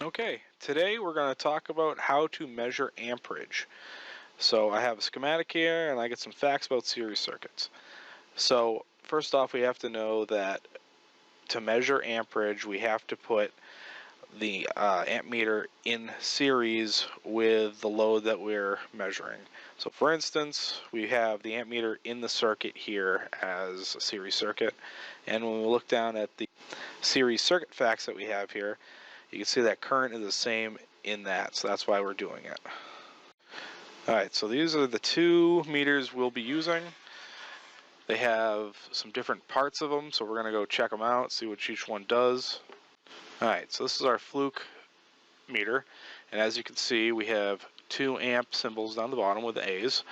Okay, today we're going to talk about how to measure amperage. So I have a schematic here and I get some facts about series circuits. So first off, we have to know that to measure amperage, we have to put the amp meter in series with the load that we're measuring. So for instance, we have the amp meter in the circuit here as a series circuit, and when we look down at the series circuit facts that we have here, you can see that current is the same in that, so that's why we're doing it. Alright, so these are the two meters we'll be using. They have some different parts of them, so we're going to go check them out, see what each one does. Alright, so this is our fluke meter, and as you can see, we have 2 amp symbols down the bottom with the A's.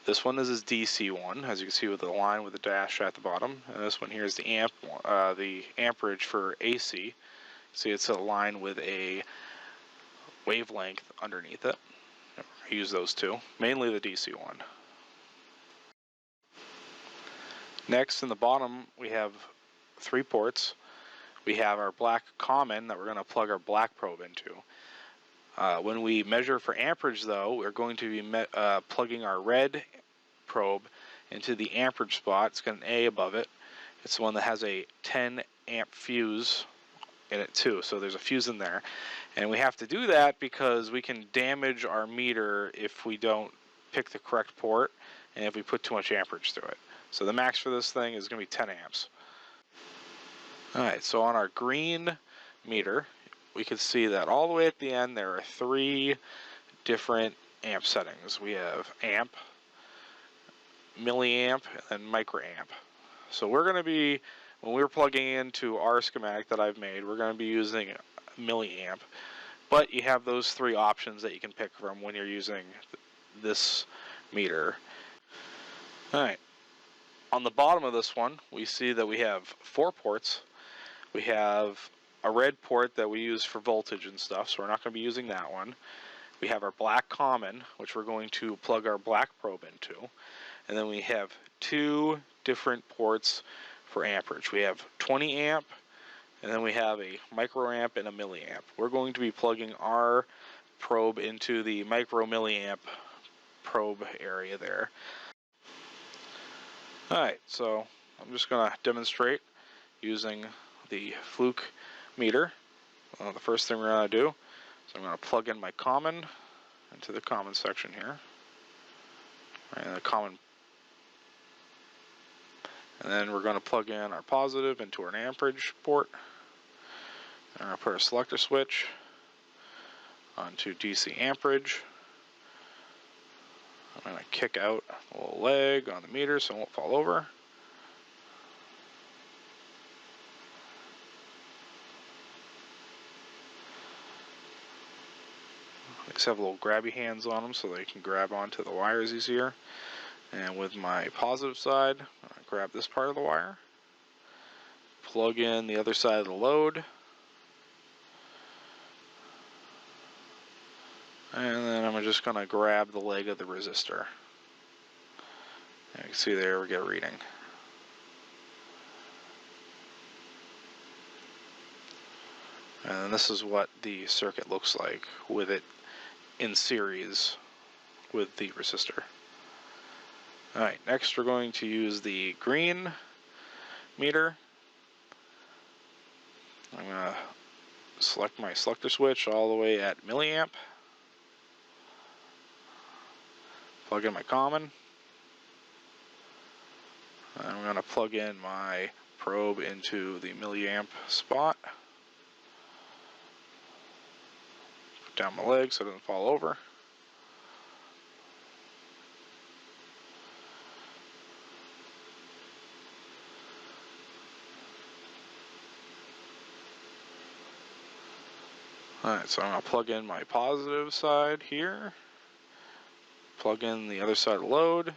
This one is a DC one, as you can see with the line with the dash at the bottom, and this one here is the amperage for AC. See, it's a line with a wavelength underneath it. I use those two, mainly the DC one. Next, in the bottom, we have 3 ports. We have our black common that we're going to plug our black probe into. When we measure for amperage, though, we're going to be plugging our red probe into the amperage spot. It's got an A above it. It's the one that has a 10 amp fuse in it too, so there's a fuse in there, and we have to do that because we can damage our meter if we don't pick the correct port and if we put too much amperage through it. So the max for this thing is going to be 10 amps. Alright, so on our green meter, we can see that all the way at the end there are 3 different amp settings. We have amp, milliamp, and microamp. So we're going to be, when we're plugging into our schematic that I've made, we're going to be using milliamp. But you have those 3 options that you can pick from when you're using this meter. Alright, on the bottom of this one, we see that we have 4 ports. We have a red port that we use for voltage and stuff, so we're not going to be using that one. We have our black common, which we're going to plug our black probe into. And then we have 2 different ports for amperage. We have 20 amp, and then we have a microamp and a milliamp. We're going to be plugging our probe into the micro milliamp probe area there. Alright, so I'm just going to demonstrate using the fluke meter. The first thing we're going to do is I'm going to plug in my common into the common section here. And the common. And then we're going to plug in our positive into an amperage port. And I'm going to put a selector switch onto DC amperage. I'm going to kick out a little leg on the meter so it won't fall over. These have little grabby hands on them so they can grab onto the wires easier. And with my positive side, I grab this part of the wire, plug in the other side of the load, and then I'm just going to grab the leg of the resistor. And you can see there we get a reading. And this is what the circuit looks like with it in series with the resistor. Alright, next we're going to use the green meter. I'm going to select my selector switch all the way at milliamp. Plug in my common. And I'm going to plug in my probe into the milliamp spot. Put down my leg so it doesn't fall over. Alright, so I'm going to plug in my positive side here, plug in the other side of the load,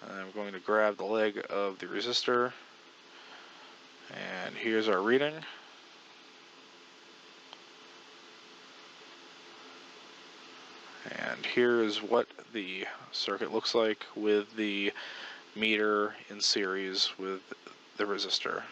and I'm going to grab the leg of the resistor, and here's our reading. And here is what the circuit looks like with the meter in series with the resistor.